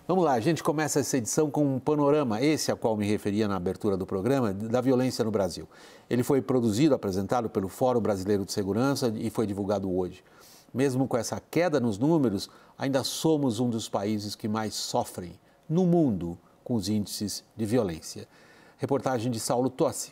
Vamos lá, a gente começa essa edição com um panorama, esse a qual me referia na abertura do programa, da violência no Brasil. Ele foi produzido, apresentado pelo Fórum Brasileiro de Segurança e foi divulgado hoje. Mesmo com essa queda nos números, ainda somos um dos países que mais sofrem no mundo com os índices de violência. Reportagem de Saulo Tossi.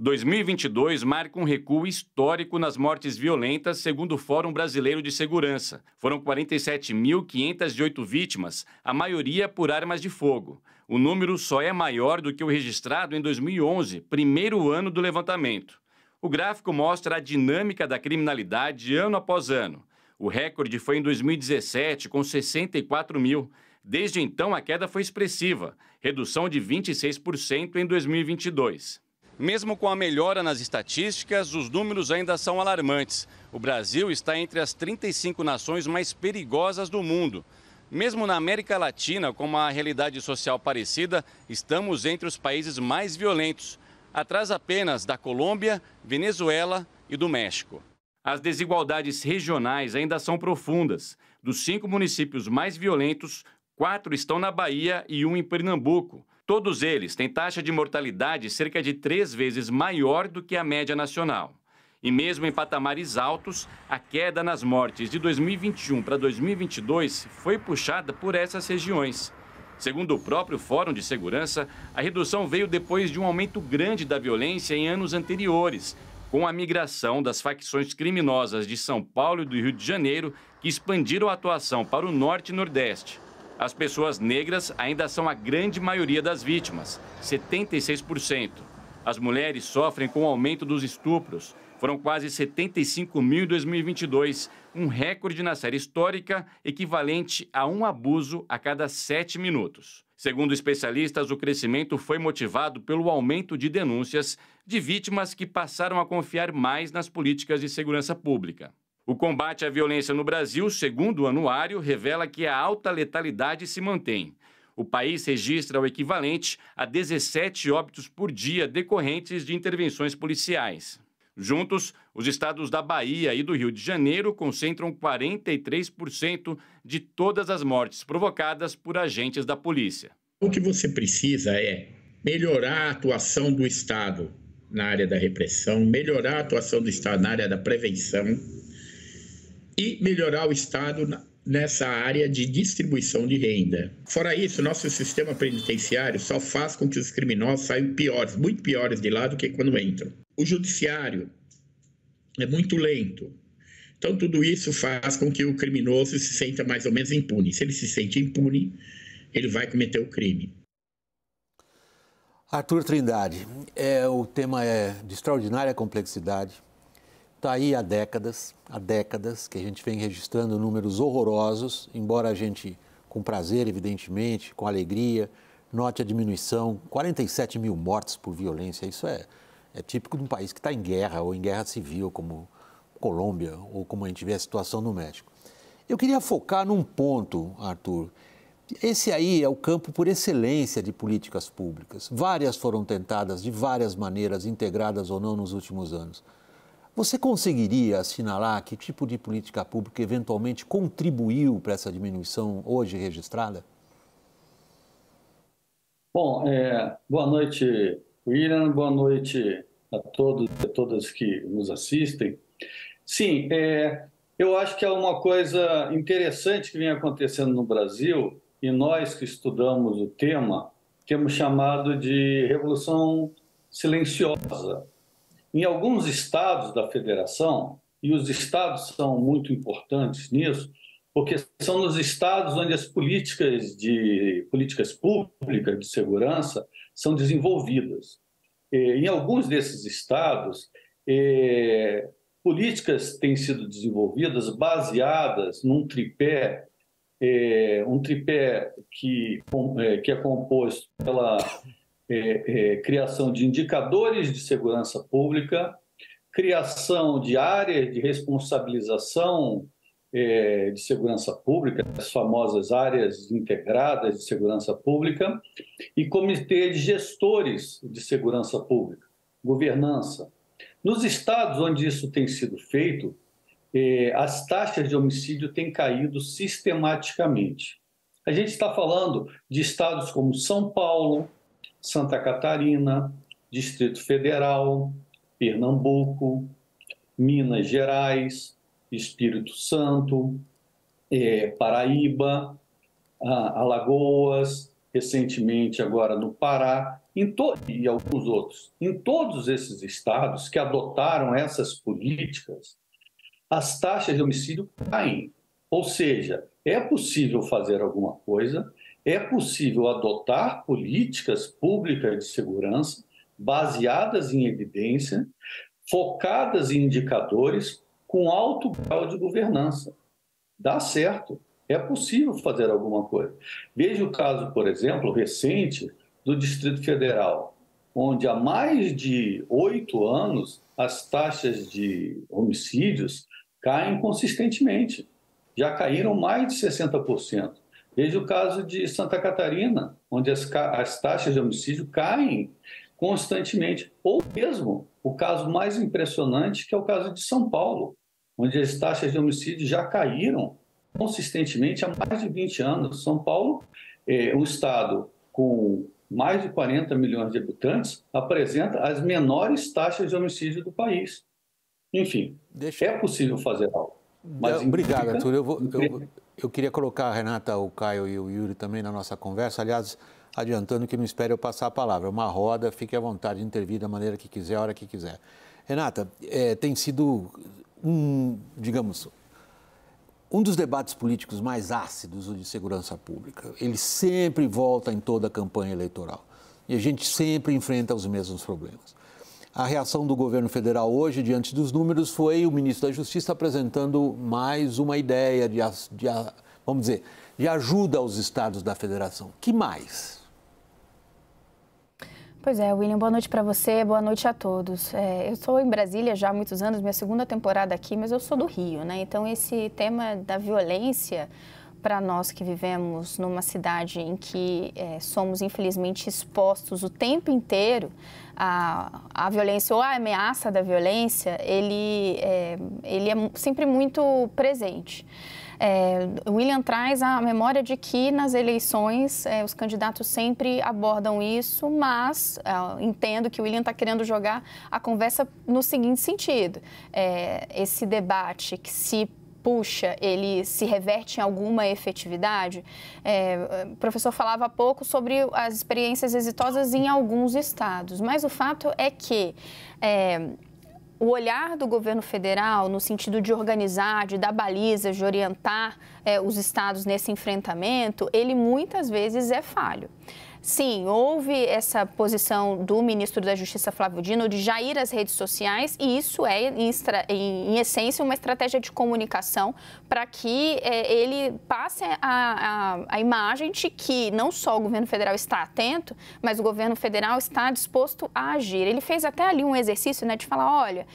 2022 marca um recuo histórico nas mortes violentas, segundo o Fórum Brasileiro de Segurança. Foram 47.508 vítimas, a maioria por armas de fogo. O número só é maior do que o registrado em 2011, primeiro ano do levantamento. O gráfico mostra a dinâmica da criminalidade ano após ano. O recorde foi em 2017, com 64 mil. Desde então, a queda foi expressiva, redução de 26% em 2022. Mesmo com a melhora nas estatísticas, os números ainda são alarmantes. O Brasil está entre as 35 nações mais perigosas do mundo. Mesmo na América Latina, com uma realidade social parecida, estamos entre os países mais violentos, atrás apenas da Colômbia, Venezuela e do México. As desigualdades regionais ainda são profundas. Dos 5 municípios mais violentos, 4 estão na Bahia e 1 em Pernambuco. Todos eles têm taxa de mortalidade cerca de 3 vezes maior do que a média nacional. E mesmo em patamares altos, a queda nas mortes de 2021 para 2022 foi puxada por essas regiões. Segundo o próprio Fórum de Segurança, a redução veio depois de um aumento grande da violência em anos anteriores, com a migração das facções criminosas de São Paulo e do Rio de Janeiro, que expandiram a atuação para o Norte e Nordeste. As pessoas negras ainda são a grande maioria das vítimas, 76%. As mulheres sofrem com o aumento dos estupros. Foram quase 75 mil em 2022, um recorde na série histórica, equivalente a um abuso a cada 7 minutos. Segundo especialistas, o crescimento foi motivado pelo aumento de denúncias de vítimas que passaram a confiar mais nas políticas de segurança pública. O combate à violência no Brasil, segundo o anuário, revela que a alta letalidade se mantém. O país registra o equivalente a 17 óbitos por dia decorrentes de intervenções policiais. Juntos, os estados da Bahia e do Rio de Janeiro concentram 43% de todas as mortes provocadas por agentes da polícia. O que você precisa é melhorar a atuação do Estado na área da repressão, melhorar a atuação do Estado na área da prevenção, e melhorar o Estado nessa área de distribuição de renda. Fora isso, nosso sistema penitenciário só faz com que os criminosos saiam piores, muito piores de lá do que quando entram. O judiciário é muito lento. Então, tudo isso faz com que o criminoso se sinta mais ou menos impune. Se ele se sente impune, ele vai cometer o crime. Arthur Trindade, o tema é de extraordinária complexidade. Está aí há décadas que a gente vem registrando números horrorosos, embora a gente, com prazer, evidentemente, com alegria, note a diminuição, 47 mil mortes por violência. Isso é típico de um país que está em guerra ou em guerra civil, como Colômbia ou como a gente vê a situação no México. Eu queria focar num ponto, Arthur. Esse aí é o campo por excelência de políticas públicas. Várias foram tentadas de várias maneiras, integradas ou não nos últimos anos. Você conseguiria assinalar que tipo de política pública eventualmente contribuiu para essa diminuição hoje registrada? Bom, boa noite, William, boa noite a todos e a todas que nos assistem. Sim, eu acho que é uma coisa interessante que vem acontecendo no Brasil, e nós que estudamos o tema, temos chamado de revolução silenciosa. Em alguns estados da federação, e os estados são muito importantes nisso, porque são nos estados onde as políticas públicas de segurança são desenvolvidas. Em alguns desses estados, políticas têm sido desenvolvidas baseadas num tripé, que é composto pela criação de indicadores de segurança pública, criação de áreas de responsabilização de segurança pública, as famosas áreas integradas de segurança pública, e comitê de gestores de segurança pública, governança. Nos estados onde isso tem sido feito, as taxas de homicídio têm caído sistematicamente. A gente está falando de estados como São Paulo, Santa Catarina, Distrito Federal, Pernambuco, Minas Gerais, Espírito Santo, Paraíba, Alagoas, recentemente agora no Pará, e alguns outros. Em todos esses estados que adotaram essas políticas, as taxas de homicídio caem. Ou seja, é possível fazer alguma coisa, é possível adotar políticas públicas de segurança baseadas em evidência, focadas em indicadores com alto grau de governança. Dá certo, é possível fazer alguma coisa. Veja o caso, por exemplo, recente do Distrito Federal, onde há mais de 8 anos as taxas de homicídios caem consistentemente. Já caíram mais de 60%. Veja o caso de Santa Catarina, onde as taxas de homicídio caem constantemente. Ou mesmo o caso mais impressionante, que é o caso de São Paulo, onde as taxas de homicídio já caíram consistentemente há mais de 20 anos. São Paulo, um estado com mais de 40 milhões de habitantes, apresenta as menores taxas de homicídio do país. Enfim, é possível fazer algo. Mas obrigado, Arthur. Eu queria colocar a Renata, o Caio e o Yuri também na nossa conversa. Aliás, adiantando que não espere eu passar a palavra. Uma roda, fique à vontade de intervir da maneira que quiser, a hora que quiser. Renata, tem sido digamos, um dos debates políticos mais ácidos de segurança pública. Ele sempre volta em toda a campanha eleitoral. E a gente sempre enfrenta os mesmos problemas. A reação do governo federal hoje, diante dos números, foi o ministro da Justiça apresentando mais uma ideia vamos dizer, de ajuda aos estados da federação. Que mais? Pois é, William, boa noite para você, boa noite a todos. Eu estou em Brasília já há muitos anos, minha segunda temporada aqui, mas eu sou do Rio, né? Então esse tema da violência, para nós que vivemos numa cidade em que somos infelizmente expostos o tempo inteiro à violência ou à ameaça da violência, ele é sempre muito presente. O William traz a memória de que nas eleições os candidatos sempre abordam isso, mas entendo que o William está querendo jogar a conversa no seguinte sentido. Esse debate que se puxa, ele se reverte em alguma efetividade? O professor falava há pouco sobre as experiências exitosas em alguns estados, mas o fato é que o olhar do governo federal no sentido de organizar, de dar balizas, de orientar os estados nesse enfrentamento, ele muitas vezes é falho. Sim, houve essa posição do ministro da Justiça, Flávio Dino, de já ir às redes sociais, e isso é, em essência, uma estratégia de comunicação para que ele passe a imagem de que não só o governo federal está atento, mas o governo federal está disposto a agir. Ele fez até ali um exercício, né, de falar, olha,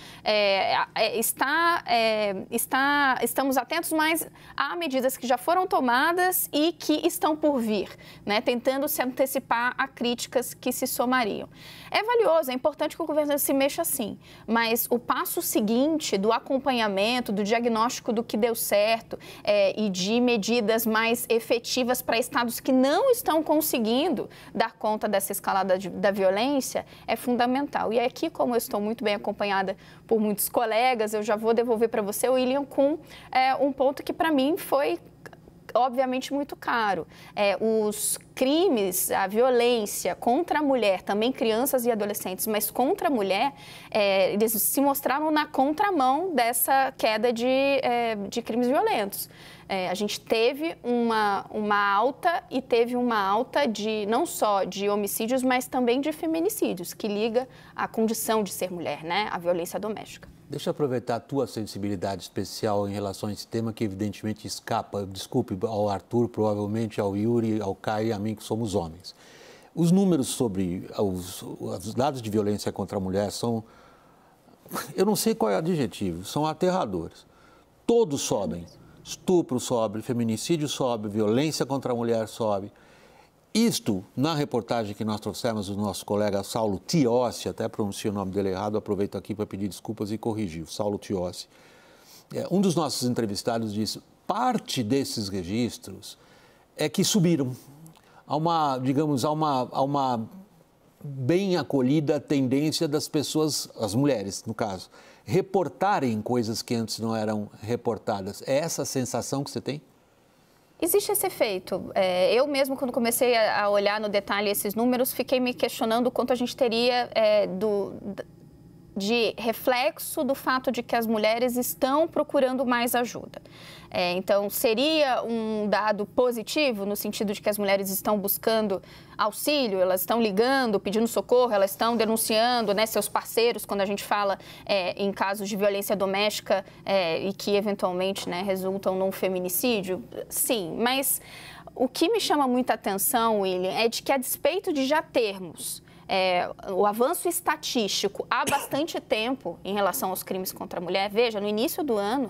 estamos atentos, mas há medidas que já foram tomadas e que estão por vir, né, tentando se antecipar a críticas que se somariam. É valioso, é importante que o governo se mexa assim, mas o passo seguinte do acompanhamento, do diagnóstico do que deu certo e de medidas mais efetivas para estados que não estão conseguindo dar conta dessa escalada da violência é fundamental. E aqui, como eu estou muito bem acompanhada por muitos colegas, eu já vou devolver para você, William, com um ponto que para mim foi obviamente muito caro. Os crimes, a violência contra a mulher, também crianças e adolescentes, mas contra a mulher, eles se mostraram na contramão dessa queda de crimes violentos. A gente teve uma alta e teve uma alta não só de homicídios, mas também de feminicídios, que liga à condição de ser mulher, né? A violência doméstica. Deixa eu aproveitar a tua sensibilidade especial em relação a esse tema que evidentemente escapa, desculpe, ao Arthur, provavelmente ao Yuri, ao Caio e a mim, que somos homens. Os números sobre os dados de violência contra a mulher são, eu não sei qual é o adjetivo, são aterradores. Todos sobem. Estupro sobe, feminicídio sobe, violência contra a mulher sobe. Isto, na reportagem que nós trouxemos do nosso colega Saulo Tiossi, até pronunciei o nome dele errado, aproveito aqui para pedir desculpas e corrigir, Saulo Tiossi. Um dos nossos entrevistados disse, parte desses registros é que subiram. Há uma, digamos, há uma bem acolhida tendência das pessoas, as mulheres, no caso, reportarem coisas que antes não eram reportadas. É essa a sensação que você tem? Existe esse efeito. Eu mesmo, quando comecei a olhar no detalhe esses números, fiquei me questionando o quanto a gente teria de reflexo do fato de que as mulheres estão procurando mais ajuda. Então, seria um dado positivo no sentido de que as mulheres estão buscando auxílio, elas estão ligando, pedindo socorro, elas estão denunciando, né, seus parceiros, quando a gente fala em casos de violência doméstica e que eventualmente, né, resultam num feminicídio? Sim, mas o que me chama muita atenção, William, é de que a despeito de já termos o avanço estatístico há bastante tempo em relação aos crimes contra a mulher. Veja, no início do ano,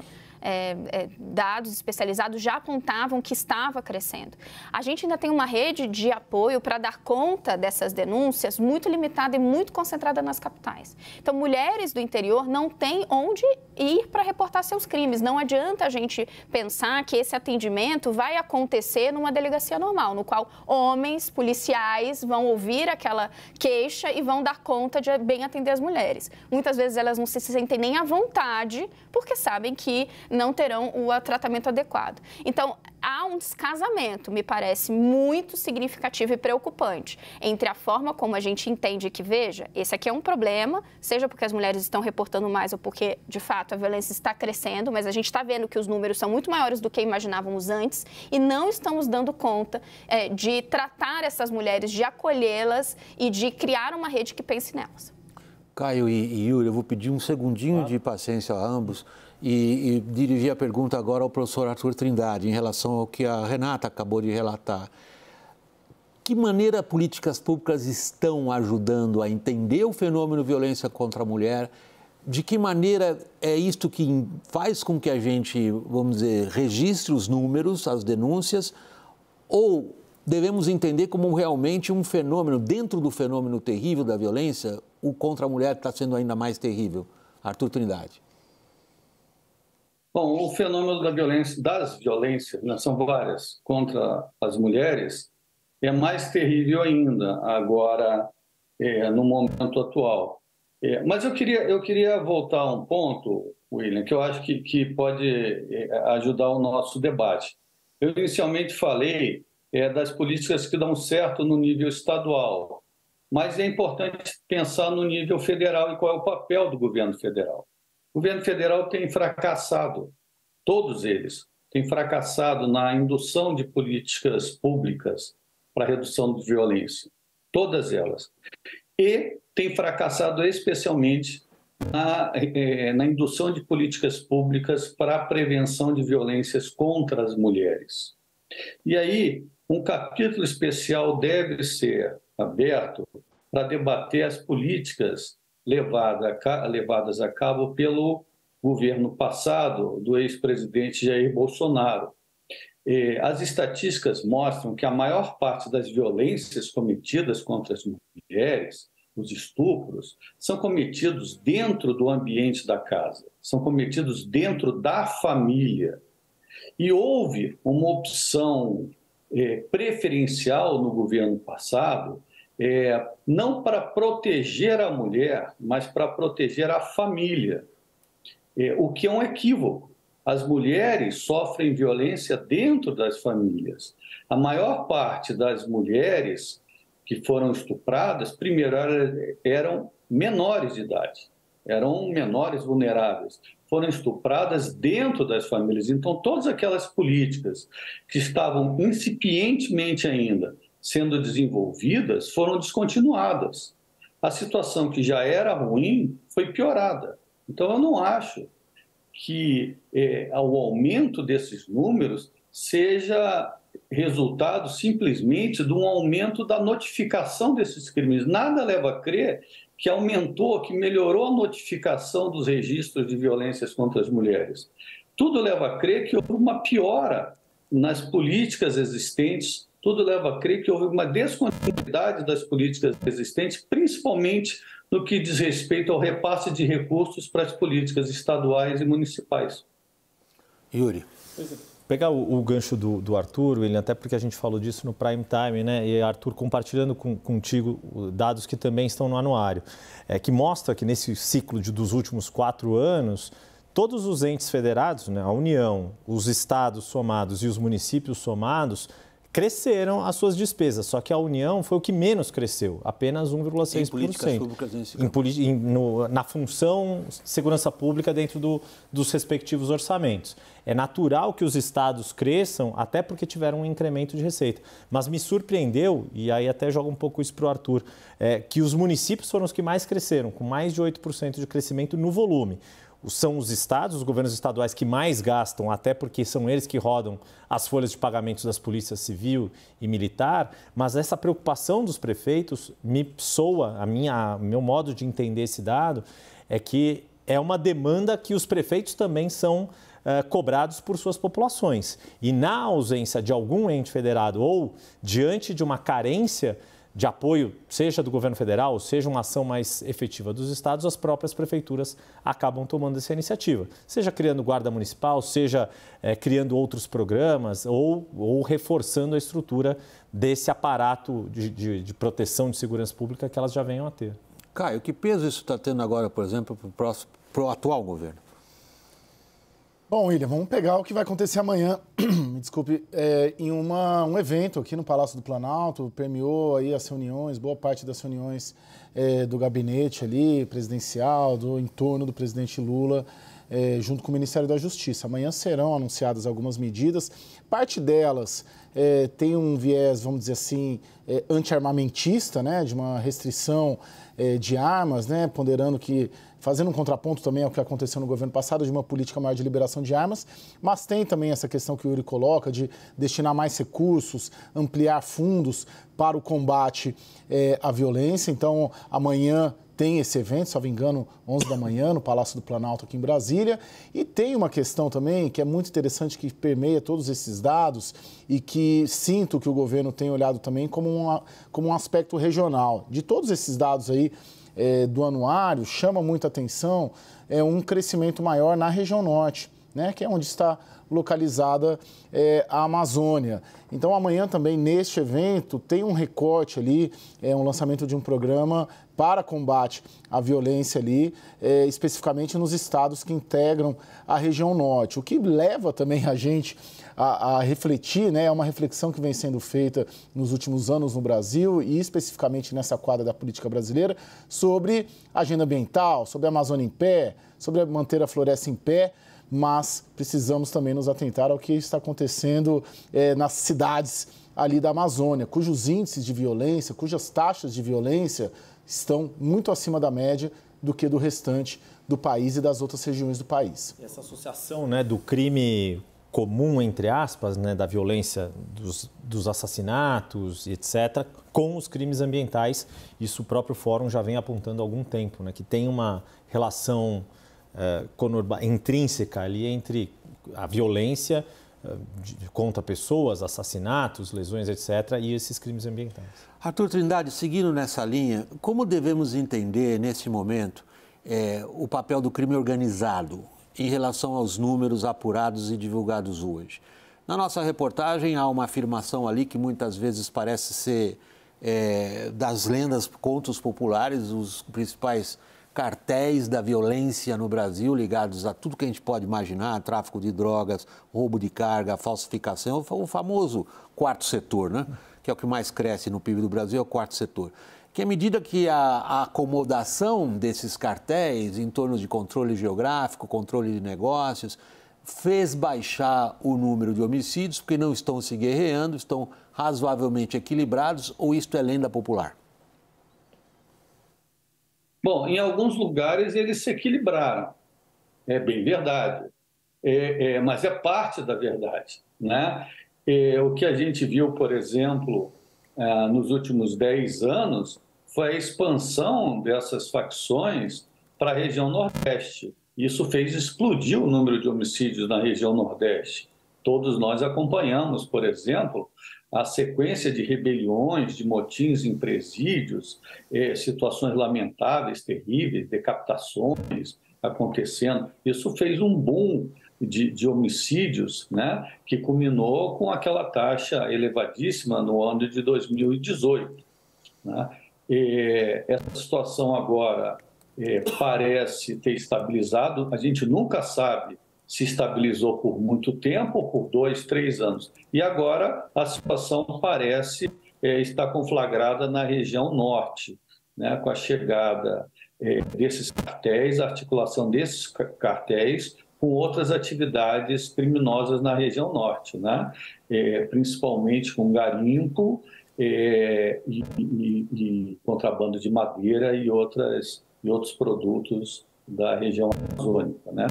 dados especializados já apontavam que estava crescendo. A gente ainda tem uma rede de apoio para dar conta dessas denúncias muito limitada e muito concentrada nas capitais. Então, mulheres do interior não têm onde ir para reportar seus crimes. Não adianta a gente pensar que esse atendimento vai acontecer numa delegacia normal, no qual homens, policiais vão ouvir aquela queixa e vão dar conta de bem atender as mulheres. Muitas vezes elas não se sentem nem à vontade, porque sabem que não terão o tratamento adequado. Então, há um descasamento, me parece, muito significativo e preocupante entre a forma como a gente entende que, veja, esse aqui é um problema, seja porque as mulheres estão reportando mais ou porque, de fato, a violência está crescendo, mas a gente está vendo que os números são muito maiores do que imaginávamos antes e não estamos dando conta de tratar essas mulheres, de acolhê-las e de criar uma rede que pense nelas. Caio e Yuri, eu vou pedir um segundinho de paciência a ambos e dirigir a pergunta agora ao professor Arthur Trindade, em relação ao que a Renata acabou de relatar. Que maneira políticas públicas estão ajudando a entender o fenômeno violência contra a mulher? De que maneira é isto que faz com que a gente, vamos dizer, registre os números, as denúncias, ou devemos entender como realmente um fenômeno, dentro do fenômeno terrível da violência, o contra a mulher está sendo ainda mais terrível? Arthur Trindade. Bom, o fenômeno das violências, né, são várias, contra as mulheres, é mais terrível ainda agora, no momento atual. Mas eu queria voltar a um ponto, William, que eu acho que pode ajudar o nosso debate. Eu inicialmente falei das políticas que dão certo no nível estadual, mas é importante pensar no nível federal e qual é o papel do governo federal. O governo federal tem fracassado, todos eles, têm fracassado na indução de políticas públicas para a redução de violência, todas elas. E tem fracassado especialmente na indução de políticas públicas para a prevenção de violências contra as mulheres. E aí, um capítulo especial deve ser aberto para debater as políticas levadas a cabo pelo governo passado do ex-presidente Jair Bolsonaro. As estatísticas mostram que a maior parte das violências cometidas contra as mulheres, os estupros, são cometidos dentro do ambiente da casa, são cometidos dentro da família. E houve uma opção preferencial no governo passado, não para proteger a mulher, mas para proteger a família, o que é um equívoco. As mulheres sofrem violência dentro das famílias. A maior parte das mulheres que foram estupradas, primeiro, eram menores de idade, eram menores vulneráveis, foram estupradas dentro das famílias. Então, todas aquelas políticas que estavam incipientemente ainda sendo desenvolvidas foram descontinuadas. A situação que já era ruim foi piorada. Então, eu não acho que o aumento desses números seja resultado simplesmente de um aumento da notificação desses crimes. Nada leva a crer que aumentou, que melhorou a notificação dos registros de violências contra as mulheres. Tudo leva a crer que houve uma piora nas políticas existentes, tudo leva a crer que houve uma descontinuidade das políticas existentes, principalmente no que diz respeito ao repasse de recursos para as políticas estaduais e municipais. Yuri. Pegar o gancho do Arthur, William, até porque a gente falou disso no Prime Time, né? E Arthur, compartilhando contigo dados que também estão no anuário, que mostra que nesse ciclo dos últimos 4 anos, todos os entes federados, né, a União, os estados somados e os municípios somados, cresceram as suas despesas, só que a União foi o que menos cresceu, apenas 1,6%. Em políticas públicas nesse campo. Na função segurança pública dentro dos respectivos orçamentos. É natural que os estados cresçam, até porque tiveram um incremento de receita. Mas me surpreendeu, e aí até jogo um pouco isso para o Arthur, que os municípios foram os que mais cresceram, com mais de 8% de crescimento no volume. São os estados, os governos estaduais que mais gastam, até porque são eles que rodam as folhas de pagamentos das polícias civil e militar, mas essa preocupação dos prefeitos me soa, meu modo de entender esse dado, é que é uma demanda que os prefeitos também são cobrados por suas populações. E na ausência de algum ente federado ou diante de uma carência de apoio, seja do governo federal, seja uma ação mais efetiva dos estados, as próprias prefeituras acabam tomando essa iniciativa. Seja criando guarda municipal, seja criando outros programas ou reforçando a estrutura desse aparato de proteção de segurança pública que elas já venham a ter. Caio, que peso isso está tendo agora, por exemplo, para o atual governo? Bom, William, vamos pegar o que vai acontecer amanhã, me desculpe, em um evento aqui no Palácio do Planalto, premiou aí as reuniões, boa parte das reuniões do gabinete ali, presidencial, do entorno do presidente Lula, junto com o Ministério da Justiça. Amanhã serão anunciadas algumas medidas, parte delas tem um viés, vamos dizer assim, anti-armamentista, né, de uma restrição de armas, né, ponderando que, fazendo um contraponto também ao que aconteceu no governo passado, de uma política maior de liberação de armas, mas tem também essa questão que o Yuri coloca de destinar mais recursos, ampliar fundos para o combate à violência. Então, amanhã tem esse evento, se não me engano, 11 da manhã, no Palácio do Planalto, aqui em Brasília. E tem uma questão também que é muito interessante, que permeia todos esses dados e que sinto que o governo tem olhado também como um aspecto regional. De todos esses dados aí, do anuário, chama muita atenção um crescimento maior na região norte, né, que é onde está localizada a Amazônia. Então, amanhã também, neste evento, tem um recorte ali, um lançamento de um programa para combate à violência ali, especificamente nos estados que integram a região norte. O que leva também a gente a refletir, né, é uma reflexão que vem sendo feita nos últimos anos no Brasil e especificamente nessa quadra da política brasileira, sobre a agenda ambiental, sobre a Amazônia em pé, sobre manter a floresta em pé, mas precisamos também nos atentar ao que está acontecendo nas cidades ali da Amazônia, cujos índices de violência, cujas taxas de violência estão muito acima da média do que do restante do país e das outras regiões do país. Essa associação, né, do crime comum, entre aspas, né, da violência dos assassinatos, etc., com os crimes ambientais, isso o próprio Fórum já vem apontando há algum tempo, né, que tem uma relação intrínseca ali entre a violência contra pessoas, assassinatos, lesões, etc., e esses crimes ambientais. Arthur Trindade, seguindo nessa linha, como devemos entender, nesse momento, o papel do crime organizado em relação aos números apurados e divulgados hoje? Na nossa reportagem, há uma afirmação ali que muitas vezes parece ser das lendas, contos populares, os principais cartéis da violência no Brasil, ligados a tudo que a gente pode imaginar, tráfico de drogas, roubo de carga, falsificação, o famoso quarto setor, né? Que é o que mais cresce no PIB do Brasil, é o quarto setor. Que à medida que a acomodação desses cartéis em torno de controle geográfico, controle de negócios, fez baixar o número de homicídios, porque não estão se guerreando, estão razoavelmente equilibrados, ou isto é lenda popular? Bom, em alguns lugares eles se equilibraram, é bem verdade, mas é parte da verdade, né? O que a gente viu, por exemplo, nos últimos 10 anos, foi a expansão dessas facções para a região Nordeste. Isso fez explodir o número de homicídios na região Nordeste. Todos nós acompanhamos, por exemplo, a sequência de rebeliões, de motins em presídios, situações lamentáveis, terríveis, decapitações acontecendo. Isso fez um boom de homicídios, né, que culminou com aquela taxa elevadíssima no ano de 2018. Né? Essa situação agora parece ter estabilizado, a gente nunca sabe se estabilizou por muito tempo, ou por 2, 3 anos. E agora a situação parece estar conflagrada na região norte, né, com a chegada desses cartéis, a articulação desses cartéis com outras atividades criminosas na região norte, né? Principalmente com garimpo e contrabando de madeira e outros produtos da região amazônica, né?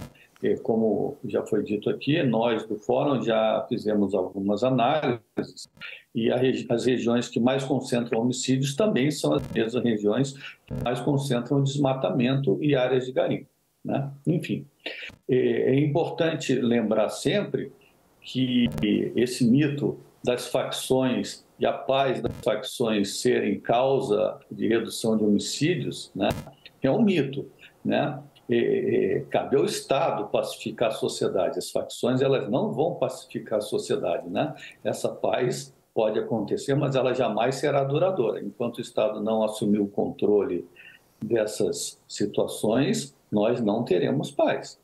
Como já foi dito aqui, nós do Fórum já fizemos algumas análises e as regiões que mais concentram homicídios também são as mesmas regiões que mais concentram desmatamento e áreas de garimpo, né? Enfim, é importante lembrar sempre que esse mito das facções e a paz das facções serem causa de redução de homicídios, né, é um mito, né? Cabe ao Estado pacificar a sociedade. As facções, elas não vão pacificar a sociedade, né? Essa paz pode acontecer, mas ela jamais será duradoura. Enquanto o Estado não assumir o controle dessas situações, nós não teremos paz.